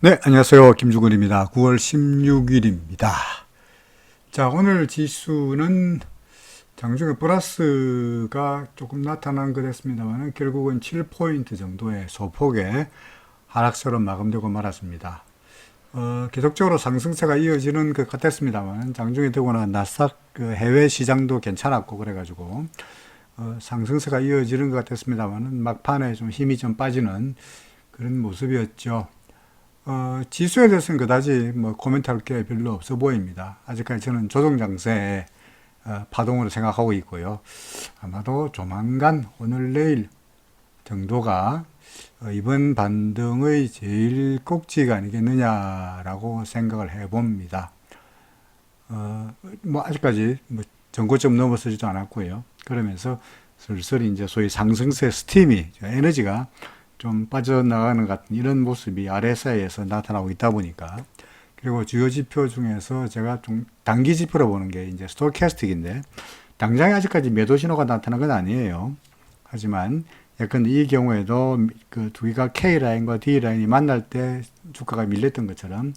네, 안녕하세요. 김주근입니다. 9월 16일입니다. 자, 오늘 지수는 장중에 플러스가 조금 나타난 것 같습니다만 결국은 7포인트 정도의 소폭의 하락세로 마감되고 말았습니다. 계속적으로 상승세가 이어지는 것 같았습니다만 장중에 되거나 나스닥 해외 시장도 괜찮았고 그래가지고 상승세가 이어지는 것 같았습니다만 막판에 좀 힘이 좀 빠지는 그런 모습이었죠. 지수에 대해서는 그다지 뭐 코멘트할 게 별로 없어 보입니다. 아직까지 저는 조정장세의 파동으로 생각하고 있고요. 아마도 조만간 오늘 내일 정도가 이번 반등의 제일 꼭지가 아니겠느냐라고 생각을 해봅니다. 뭐 아직까지 뭐 전고점 넘어서지도 않았고요. 그러면서 슬슬 이제 소위 상승세 스팀이 에너지가 좀 빠져나가는 같은 이런 모습이 RSI에서 나타나고 있다 보니까, 그리고 주요 지표 중에서 제가 좀 단기 지표로 보는 게 이제 스토캐스틱인데 당장에 아직까지 매도 신호가 나타난 건 아니에요. 하지만 약간 이 경우에도 그 두 개가 K라인과 D라인이 만날 때 주가가 밀렸던 것처럼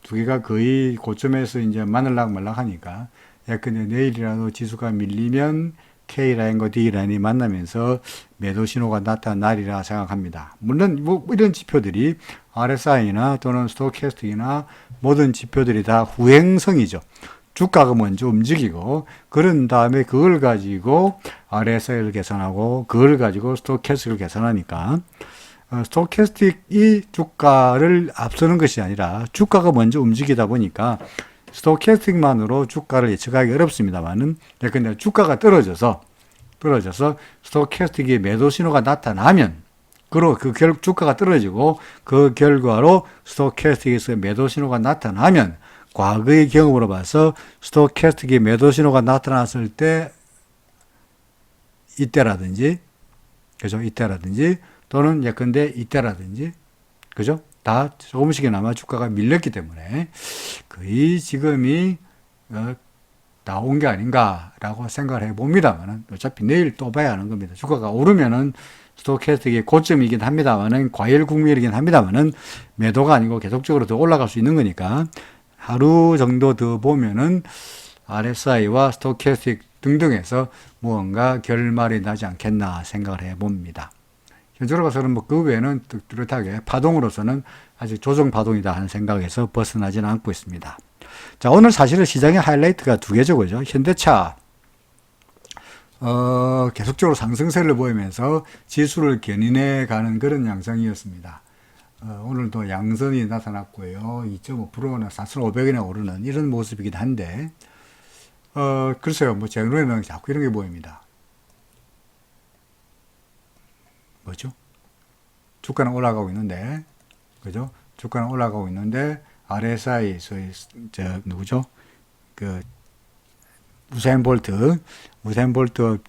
두 개가 거의 고점에서 이제 만날락 말락 하니까 약간 내일이라도 지수가 밀리면 K라인과 D라인이 만나면서 매도 신호가 나타난 날이라 생각합니다. 물론 뭐 이런 지표들이 RSI나 또는 스토캐스틱이나 모든 지표들이 다 후행성이죠. 주가가 먼저 움직이고 그런 다음에 그걸 가지고 RSI를 계산하고 그걸 가지고 스토캐스틱을 계산하니까 스토캐스틱이 주가를 앞서는 것이 아니라 주가가 먼저 움직이다 보니까 스토캐스틱만으로 주가를 예측하기 어렵습니다만은, 근데 주가가 떨어져서 스토캐스틱의 매도 신호가 나타나면, 주가가 떨어지고 그 결과로 스토캐스틱에서 매도 신호가 나타나면, 과거의 경험으로 봐서 스토캐스틱의 매도 신호가 나타났을 때 이때라든지, 그죠? 이때라든지 또는 예컨대 이때라든지, 그죠? 다 조금씩이나마 주가가 밀렸기 때문에 거의 지금이 나온 게 아닌가라고 생각을 해봅니다만, 어차피 내일 또 봐야 하는 겁니다. 주가가 오르면은 스토캐스틱의 고점이긴 합니다만은, 과열 국면이긴 합니다만은 매도가 아니고 계속적으로 더 올라갈 수 있는 거니까 하루 정도 더 보면은 RSI와 스토캐스틱 등등에서 무언가 결말이 나지 않겠나 생각을 해봅니다. 현재로 봐서는 뭐 그 외에는 뚜렷하게 파동으로서는 아직 조정 파동이다 하는 생각에서 벗어나지는 않고 있습니다. 자, 오늘 사실은 시장의 하이라이트가 두 개죠, 그죠? 현대차, 계속적으로 상승세를 보이면서 지수를 견인해 가는 그런 양상이었습니다. 오늘도 양선이 나타났고요. 2.5%나 4,500원에 오르는 이런 모습이긴 한데, 글쎄요, 뭐 제 눈에는 자꾸 이런 게 보입니다. 뭐죠? 주가는 올라가고 있는데, 그죠? 주가는 올라가고 있는데, RSI, 소위, 누구죠? 우사인 볼트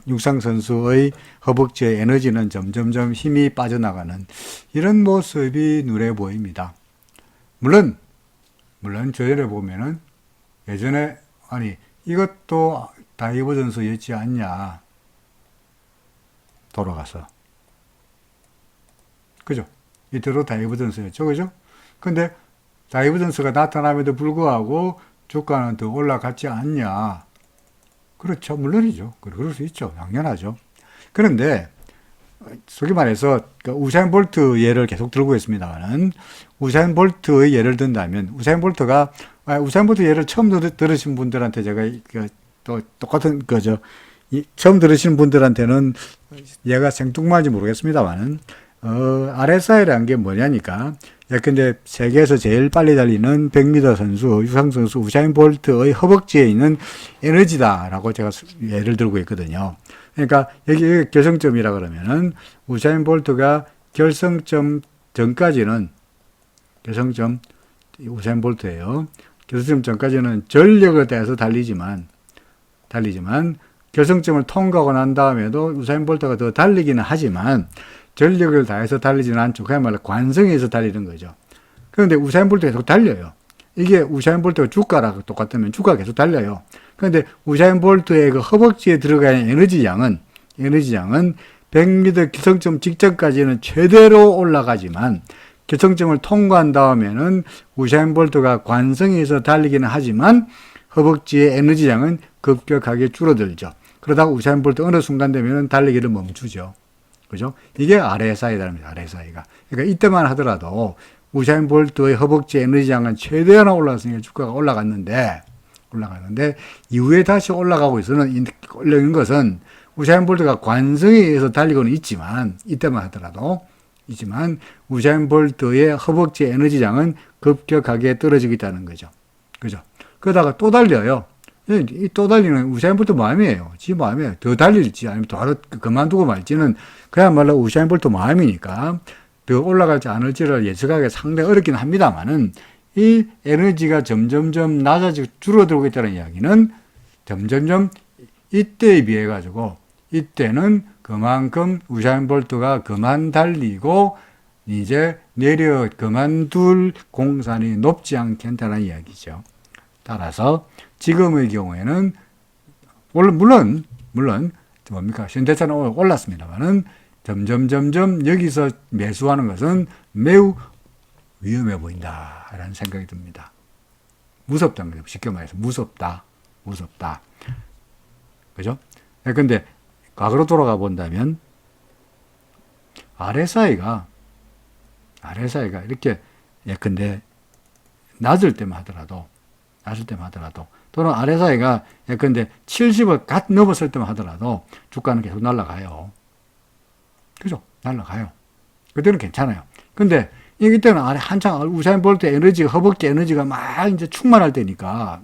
육상 선수의 허벅지의 에너지는 점점점 힘이 빠져나가는 이런 모습이 눈에 보입니다. 물론 저희를 보면은 예전에, 이것도 다이버전스였지 않냐. 돌아가서. 그죠? 이대로 다이버전스였죠. 그죠? 근데 다이버전스가 나타남에도 불구하고 주가는 더 올라갔지 않냐. 그렇죠. 물론이죠. 그럴 수 있죠. 당연하죠. 그런데 소위 말해서 우사인 볼트 예를 계속 들고 있습니다만은, 우사인 볼트의 예를 든다면 우사인 볼트 예를 처음 들으신 분들한테 제가 또 똑같은 처음 들으시는 분들한테는 얘가 생뚱맞은지 모르겠습니다만은, RSI라는 게 뭐냐니까, 근데 세계에서 제일 빨리 달리는 100m 선수, 유상 선수 우사인 볼트의 허벅지에 있는 에너지다라고 제가 예를 들고 있거든요. 그러니까 여기 결승점이라 그러면은 우사인 볼트가 결승점 전까지는 우사인 볼트예요. 결승점 전까지는 전력을 다해서 달리지만 결승점을 통과하고 난 다음에도 우사인 볼트가 더 달리기는 하지만 전력을 다해서 달리지는 않죠. 그야말로 관성에서 달리는 거죠. 그런데 우사인 볼트가 계속 달려요. 이게 우사인 볼트가 주가랑 똑같으면 주가가 계속 달려요. 그런데 우사인 볼트의 그 허벅지에 들어가는 에너지 양은 100m 기성점 직전까지는 최대로 올라가지만 결정점을 통과한 다음에는 우사인 볼트가 관성에서 달리기는 하지만 허벅지의 에너지량은 급격하게 줄어들죠. 그러다가 우사인 볼트 어느 순간 되면 달리기를 멈추죠. 그죠? 이게 RSI라는 거죠. RSI가. 그러니까 이때만 하더라도 우사인 볼트의 허벅지 에너지량은 최대한 올라갔으니까 주가가 올라갔는데 이후에 다시 올라가고 있는 것은 우사인 볼트가 관성에 의해서 달리고는 있지만 이때만 하더라도 우사인 볼트의 허벅지 에너지량은 급격하게 떨어지고 있다는 거죠. 그죠? 그러다가 또 달려요. 또 달리는 우사인 볼트 마음이에요. 지 마음이에요. 더 달릴지 아니면 바로 그만두고 말지는 그야말로 우사인 볼트 마음이니까 더 올라갈지 않을지를 예측하기 상당히 어렵긴 합니다만은 이 에너지가 점점점 낮아지고 줄어들고 있다는 이야기는 점점점 이때에 비해 가지고 이때는 그만큼 우사인 볼트가 그만 달리고 이제 그만둘 공산이 높지 않겠다는 이야기죠. 따라서 지금의 경우에는 물론 뭡니까? 현대차는 올랐습니다만은 점점 여기서 매수하는 것은 매우 위험해 보인다라는 생각이 듭니다. 무섭다는 거죠. 쉽게 말해서 무섭다. 그죠? 근데 과거로 돌아가 본다면 RSI가 이렇게 예컨대 낮을 때만 하더라도 또는 RSI가 예컨대 70을 갓 넘었을 때만 하더라도 주가는 계속 날아가요. 그죠? 날아가요. 그때는 괜찮아요. 근데 이때는 한창 우사인 볼트 허벅지 에너지가 막 이제 충만할 때니까,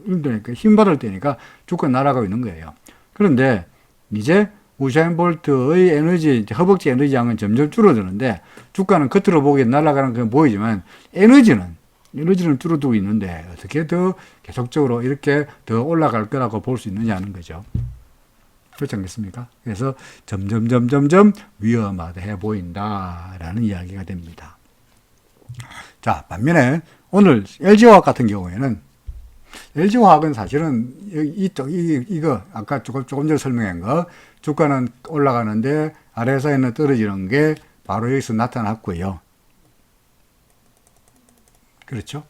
힘받을 때니까 주가 날아가고 있는 거예요. 그런데 이제 우사인 볼트의 허벅지 에너지 양은 점점 줄어드는데 주가는 겉으로 보기에 날아가는 건 보이지만 에너지는 줄어들고 있는데 어떻게 더 계속적으로 이렇게 더 올라갈 거라고 볼 수 있느냐는 거죠. 그렇지 않겠습니까? 그래서 점점 위험하게 보인다라는 이야기가 됩니다. 자, 반면에 오늘 LG화학 같은 경우에는 LG화학은 사실은 이거 아까 조금 전에 설명한 거 주가는 올라가는데 RSI는 떨어지는 게 바로 여기서 나타났고요. 그렇죠?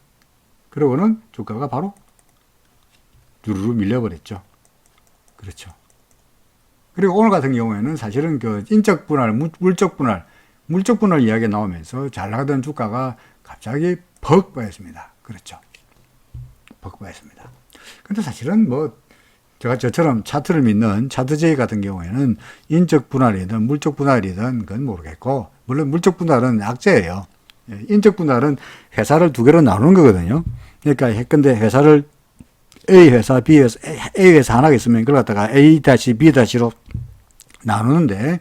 그러고는 주가가 바로 두루루 밀려버렸죠. 그렇죠. 그리고 오늘 같은 경우에는 사실은 그 인적 분할, 물적 분할 이야기가 나오면서 잘 나가던 주가가 갑자기 벅 빠졌습니다. 그렇죠. 벅 빠졌습니다. 근데 사실은 저처럼 차트를 믿는 차트제이 같은 경우에는 인적 분할이든 물적 분할이든 그건 모르겠고, 물론 물적 분할은 약재예요. 인적 분할은 회사를 두 개로 나누는 거거든요. 그러니까 근데 회사를 A 회사, B 회사, A 회사 하나가 있으면 그걸 갖다가 A-B-로 나누는데,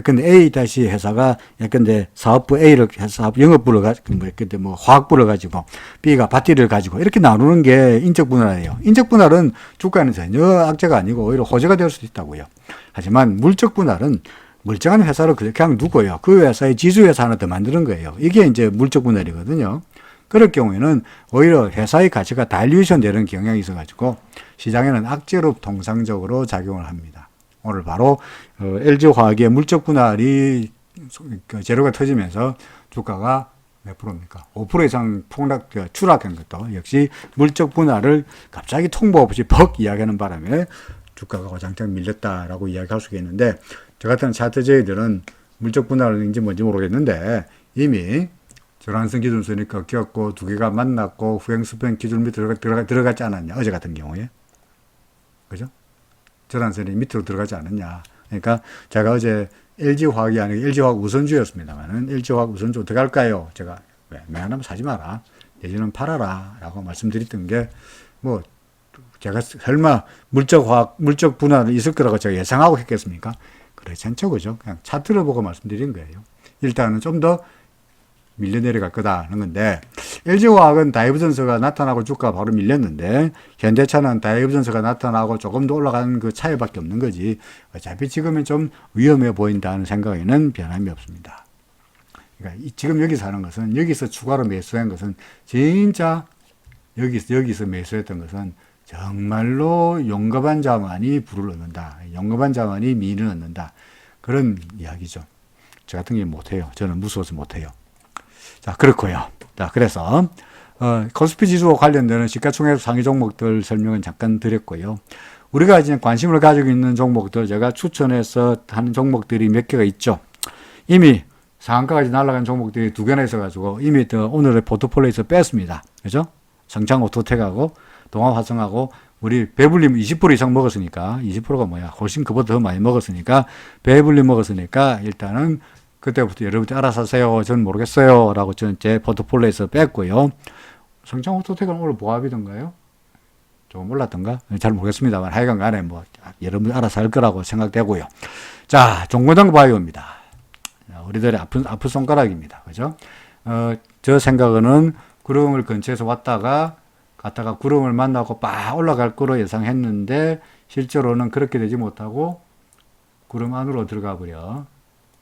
근데 A-회사가 근데 사업부 A를 사업 영업부를 가지고 근데 화학부를 가지고 B가 배터리를 가지고 이렇게 나누는 게 인적 분할이에요. 인적 분할은 주가는 전혀 악재가 아니고 오히려 호재가 될 수도 있다고요. 하지만 물적 분할은 멀쩡한 회사를 그렇게 하면 누고요. 그 회사의 지주회사 하나 더 만드는 거예요. 이게 이제 물적 분할이거든요. 그럴 경우에는 오히려 회사의 가치가 다일루션 되는 경향이 있어가지고 시장에는 악재로 통상적으로 작용을 합니다. 오늘 바로 LG화학의 물적 분할이 재료가 터지면서 주가가 몇 프로입니까? 5% 이상 추락한 것도 역시 물적 분할을 갑자기 통보 없이 벅 이야기하는 바람에 주가가 와장창 밀렸다라고 이야기할 수가 있는데, 저 같은 차트제이들은 물적 분할인지 뭔지 모르겠는데 이미 전환성 기준선이 꺾였고 두 개가 만났고 후행수평 기준 밑으로 들어가지 않았냐, 어제 같은 경우에. 그죠? 전환선이 밑으로 들어가지 않았냐. 그러니까 제가 어제 LG화학이 아니고 LG화학 우선주였습니다만은 LG화학 우선주 어떻게 할까요? 제가 웬만하면 사지 마라, 내지는 팔아라 라고 말씀드렸던 게, 제가 설마 물적 분할이 있을 거라고 제가 예상하고 했겠습니까? 그렇지 않죠. 그죠? 그냥 차트를 보고 말씀드린 거예요. 일단은 좀 더 밀려 내려갈 거다는 건데, LG화학은 다이버전스가 나타나고 주가가 바로 밀렸는데, 현대차는 다이버전스가 나타나고 조금 더 올라가는 그 차이밖에 없는 거지, 어차피 지금은 좀 위험해 보인다는 생각에는 변함이 없습니다. 그러니까 지금 여기서 하는 것은, 여기서 추가로 매수한 것은 진짜 여기서 매수했던 것은 정말로 용감한 자만이 불을 얻는다, 용감한 자만이 미를 얻는다, 그런 이야기죠. 저 같은 게 못해요. 저는 무서워서 못해요. 자, 그렇고요. 자, 그래서 코스피 지수와 관련되는 시가총액 상위 종목들 설명은 잠깐 드렸고요. 우리가 이제 관심을 가지고 있는 종목들, 제가 추천해서 하는 종목들이 몇 개가 있죠. 이미 상한가까지 날아간 종목들이 2개나 있어가지고 이미 오늘의 포트폴리오에서 뺐습니다. 그죠? 성창 오토텍하고 동아화성하고 우리 배불림 20% 이상 먹었으니까 20%가 뭐야? 훨씬 그보다 더 많이 먹었으니까 배불림 먹었으니까 일단은 그때부터 여러분들 알아서 하세요. 저는 모르겠어요. 라고 저는 제 포트폴리오에서 뺐고요. 성창 오토텍은 오늘 보합이던가요? 조금 올랐던가? 잘 모르겠습니다만 하여간 간에 뭐 여러분들 알아서 할 거라고 생각되고요. 자, 종고당 바이오입니다. 우리들의 아픈 손가락입니다. 그죠? 저 생각은 구름을 근처에서 왔다가 갔다가 구름을 만나고 빡 올라갈 거로 예상했는데 실제로는 그렇게 되지 못하고 구름 안으로 들어가 버려.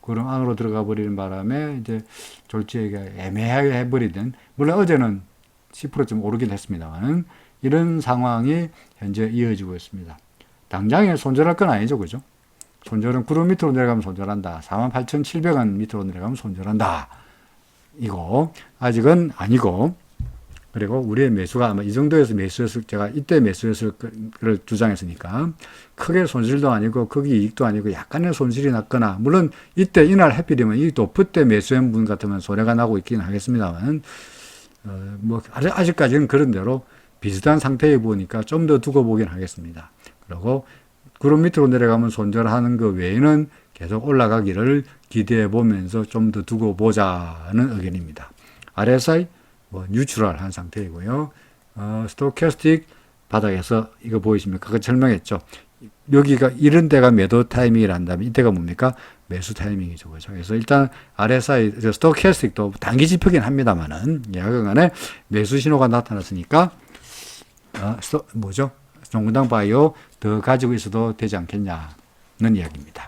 구름 안으로 들어가 버리는 바람에 이제 졸지에게 애매하게 해버리든, 물론 어제는 10%좀 오르긴 했습니다만 이런 상황이 현재 이어지고 있습니다. 당장에 손절할 건 아니죠. 그죠? 손절은 구름 밑으로 내려가면 손절한다. 48,700원 밑으로 내려가면 손절한다. 이거 아직은 아니고, 그리고 우리의 매수가 아마 이 정도에서 매수했을, 제가 이때 매수했을 걸 주장했으니까 크게 손실도 아니고 크게 이익도 아니고 약간의 손실이 났거나, 물론 이때 이날 해필이면 이 높을 때 매수한 분 같으면 손해가 나고 있긴 하겠습니다만 뭐 아직까지는 그런 대로 비슷한 상태에 보니까 좀 더 두고 보긴 하겠습니다. 그리고 구름 밑으로 내려가면 손절하는 것 외에는 계속 올라가기를 기대해 보면서 좀 더 두고 보자는 의견입니다. RSI 뭐 뉴트럴한 상태이고요. 스토캐스틱 바닥에서 이거 보이십니까? 그거 설명했죠. 여기가 이런 데가 매도 타이밍이란다면 이때가 뭡니까? 매수 타이밍이죠. 그래서 일단 RSI 스토캐스틱도 단기 지표긴 합니다만은 야간간에 매수 신호가 나타났으니까 종근당 바이오 더 가지고 있어도 되지 않겠냐는 이야기입니다.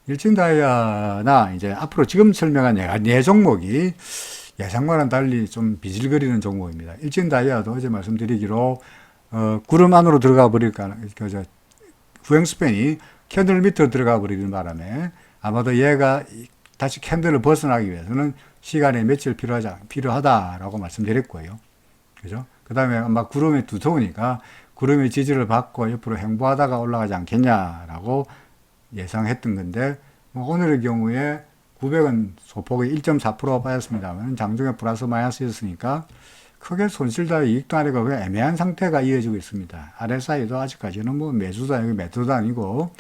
일진다이아나 이제 앞으로 지금 설명한 네 종목이 예상과는 달리 좀 비질거리는 종목입니다. 일진다이아도 어제 말씀드리기로 구름 안으로 들어가 버릴까, 후행스팬이 캔들 밑으로 들어가 버리는 바람에 아마도 얘가 다시 캔들을 벗어나기 위해서는 시간이 며칠 필요하다라고 말씀드렸고요. 그죠? 그 다음에 아마 구름이 두터우니까 구름의 지지를 받고 옆으로 횡보하다가 올라가지 않겠냐라고 예상했던 건데, 뭐 오늘의 경우에 900원 소폭이 1.4% 빠졌습니다만 장중에 플러스 마이너스였으니까 크게 손실도 이익도 아니고 애매한 상태가 이어지고 있습니다. RSI도 아직까지는 뭐 매수도 아니고 매도도 아니고,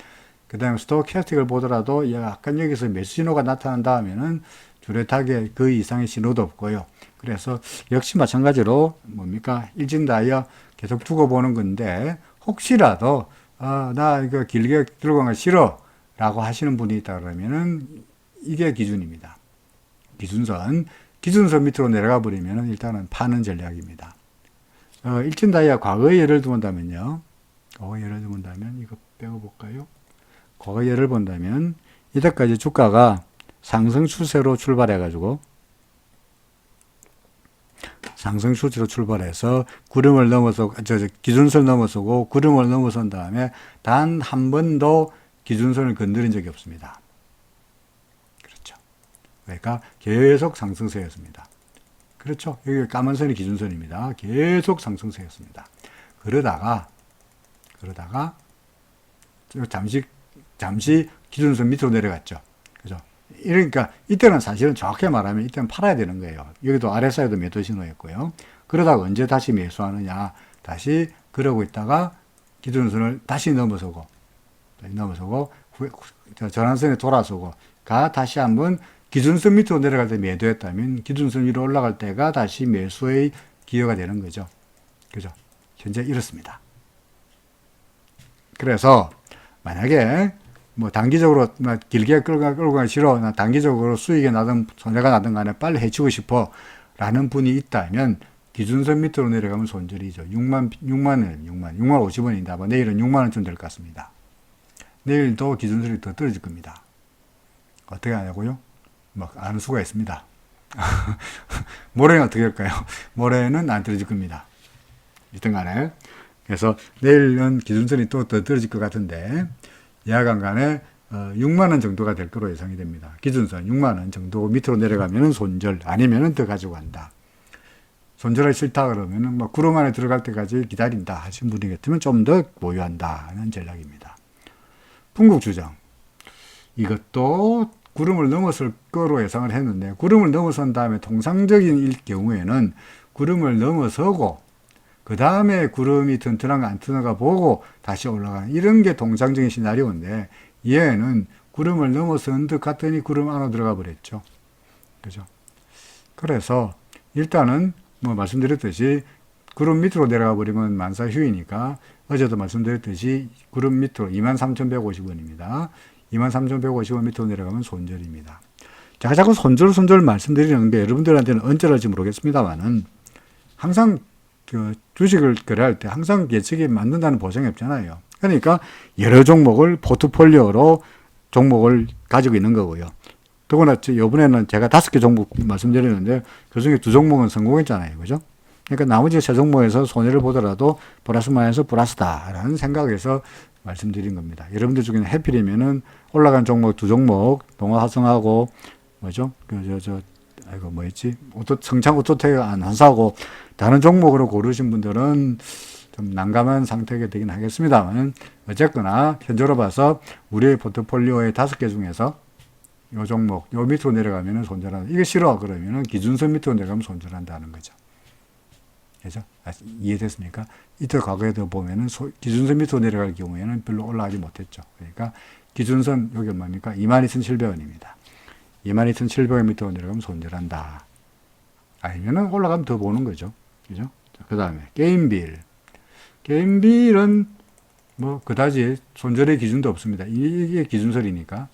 그 다음에 스토캐스틱을 보더라도 약간 여기서 매수 신호가 나타난다면은 뚜렷하게 그 이상의 신호도 없고요. 그래서 역시 마찬가지로 뭡니까? 일진다이아 계속 두고 보는 건데, 혹시라도 나 이거 길게 들고 간 거 싫어 라고 하시는 분이 있다 그러면은 이게 기준입니다. 기준선 밑으로 내려가 버리면은 일단은 파는 전략입니다. 일진다이아 과거의 예를 들본다면요. 이거 빼워볼까요? 과거 예를 본다면 이때까지 주가가 상승 추세로 출발해가지고 구름을 넘어서 기준선을 넘어서고 구름을 넘어선 다음에 단 한 번도 기준선을 건드린 적이 없습니다. 그렇죠. 그러니까 계속 상승세였습니다. 그렇죠. 여기 까만 선이 기준선입니다. 계속 상승세였습니다. 그러다가 잠시 기준선 밑으로 내려갔죠. 그죠. 그러니까 이때는 사실은 정확히 말하면 이때는 팔아야 되는 거예요. 여기도 RSI도 매도 신호였고요. 그러다가 언제 다시 매수하느냐. 다시 그러고 있다가 기준선을 다시 넘어서고 전환선에 돌아서고 다시 한번 기준선 밑으로 내려갈 때 매도했다면 기준선 위로 올라갈 때가 다시 매수의 기회가 되는 거죠. 그죠? 현재 이렇습니다. 그래서 만약에 뭐 단기적으로 길게 끌고 가기 싫어, 단기적으로 수익이 나든 손해가 나든 간에 빨리 해치고 싶어 라는 분이 있다면 기준선 밑으로 내려가면 손절이죠. 6만 50원인데 아마 내일은 6만 원쯤 될 것 같습니다. 내일도 기준선이 더 떨어질 겁니다. 어떻게 하냐고요? 아는 수가 있습니다. 모레는 어떻게 할까요? 모레는 안 떨어질 겁니다. 일단 간에. 그래서 내일은 기준선이 또 더 떨어질 것 같은데, 야간 간에 6만 원 정도가 될 거로 예상이 됩니다. 기준선 6만 원 정도 밑으로 내려가면 손절, 아니면 더 가지고 간다. 손절하기 싫다 그러면 뭐 구름 안에 들어갈 때까지 기다린다 하신 분이 같으면 좀 더 보유한다는 전략입니다. 풍국 주정, 이것도 구름을 넘었을 거로 예상을 했는데, 구름을 넘어선 다음에 통상적인 경우에는 구름을 넘어서고 그 다음에 구름이 튼튼한가 안 튼튼한가 보고 다시 올라가는, 이런 게 통상적인 시나리오인데, 얘는 구름을 넘어선 듯 같더니 구름 안으로 들어가 버렸죠. 그죠? 그래서 일단은 뭐 말씀드렸듯이 구름 밑으로 내려가 버리면 만사휴이니까, 어제도 말씀드렸듯이 구름 밑으로 23,150원입니다. 23,150원 밑으로 내려가면 손절입니다. 제가 자꾸 손절 말씀드리는 게 여러분들한테는 언짢을지 모르겠습니다만은, 항상 그 주식을 거래할 때 항상 예측이 맞는다는 보장이 없잖아요. 그러니까 여러 종목을 포트폴리오로 종목을 가지고 있는 거고요. 더구나 이번에는 제가 5개 종목 말씀드리는데 그중에 2종목은 성공했잖아요. 그죠? 그러니까 나머지 3종목에서 손해를 보더라도 플러스 마이너스 플러스다라는 생각에서 말씀드린 겁니다. 여러분들 중에는 해필이면은 올라간 종목 2종목, 동화화성하고 뭐죠? 아이고 뭐였지? 성창 오토텍 안 사고 다른 종목으로 고르신 분들은 좀 난감한 상태가 되긴 하겠습니다만, 어쨌거나 현재로 봐서 우리의 포트폴리오의 5개 중에서 요 종목, 요 밑으로 내려가면 손절한다. 이게 싫어 그러면은 기준선 밑으로 내려가면 손절한다는 거죠. 그죠? 이해됐습니까? 이때 과거에도 보면은 기준선 밑으로 내려갈 경우에는 별로 올라가지 못했죠. 그러니까 기준선, 여기 얼마입니까? 22,700원입니다. 22,700원 밑으로 내려가면 손절한다. 아니면은 올라가면 더 보는 거죠. 그죠? 그 다음에 게임빌. 게임빌은 뭐 그다지 손절의 기준도 없습니다. 이게 기준설이니까.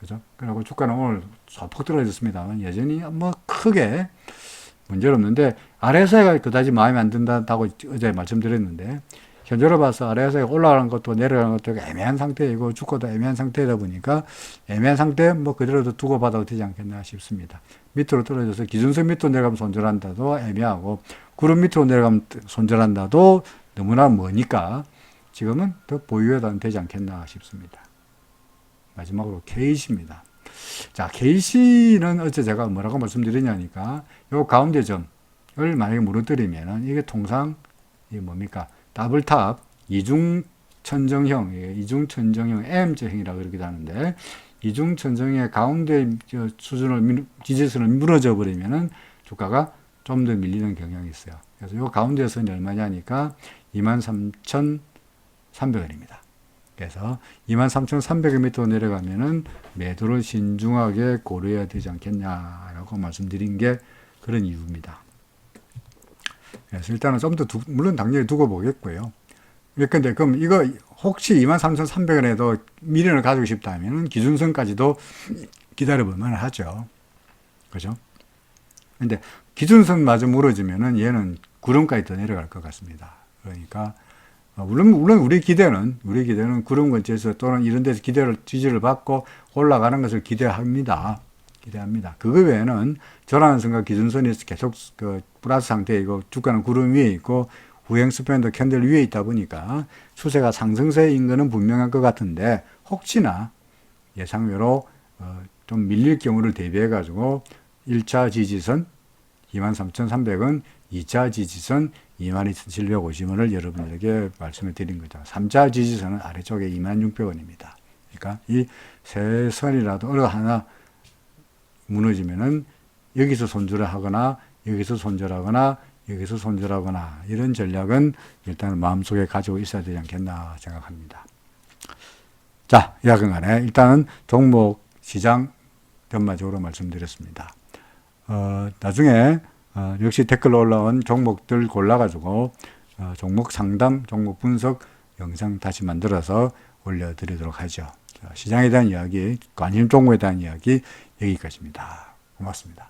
그죠? 그리고 주가는 오늘 소폭 떨어졌습니다만 여전히 뭐 크게 문제는 없는데, RSI가 그다지 마음에 안 든다고 어제 말씀드렸는데, 현재로 봐서 RSI가 올라가는 것도 내려가는 것도 애매한 상태이고 주가도 애매한 상태이다 보니까, 애매한 상태 뭐 그대로도 두고 받아도 되지 않겠나 싶습니다. 밑으로 떨어져서 기준선 밑으로 내려가면 손절한다도 애매하고, 구름 밑으로 내려가면 손절한다도 너무나 머니까 지금은 더 보유해도 되지 않겠나 싶습니다. 마지막으로 KC입니다. 자, KC는 어째 제가 뭐라고 말씀드리냐니까, 요 가운데 점을 만약에 무너뜨리면은 이게 통상 이게 뭡니까? 더블탑 이중천정형, 이중천정형 M자형이라고 그러기도 하는데, 이중천정의 가운데 수준을 지지선을 무너져 버리면은 주가가 좀 더 밀리는 경향이 있어요. 그래서 요 가운데 선이 얼마냐니까 23,300원입니다. 그래서 23,300원 밑으로 내려가면은 매도를 신중하게 고려해야 되지 않겠냐라고 말씀드린 게 그런 이유입니다. 그래서 일단은 좀 더 물론 당연히 두고 보겠고요. 근데 그럼 이거 혹시 23,300원에도 미련을 가지고 싶다면 기준선까지도 기다려볼 만하죠. 그죠? 근데 기준선마저 무너지면은 얘는 구름까지 더 내려갈 것 같습니다. 그러니까 물론 우리 기대는 구름 근처에서 또는 이런 데서 지지를 받고 올라가는 것을 기대합니다. 그거 외에는 저라는 생각, 기준선이 계속 그 플러스 상태이고 주가는 구름 위에 있고 우행 스팬도 캔들 위에 있다 보니까 추세가 상승세인 것은 분명한 것 같은데, 혹시나 예상외로 좀 밀릴 경우를 대비해 가지고 1차 지지선 23,300원, 2차 지지선 22,750원을 여러분에게 말씀을 드린 거죠. 3차 지지선은 아래쪽에 26,000원입니다. 그러니까 이 세 선이라도 어느 하나 무너지면은 여기서 손절을 하거나 여기서 손절하거나 여기서 손절하거나, 이런 전략은 일단 마음속에 가지고 있어야 되지 않겠나 생각합니다. 자, 여하간에 일단은 종목 시장 전반적으로 말씀드렸습니다. 나중에 역시 댓글로 올라온 종목들 골라가지고 종목 상담, 종목 분석 영상 다시 만들어서 올려드리도록 하죠. 시장에 대한 이야기, 관심 종목에 대한 이야기 여기까지입니다. 고맙습니다.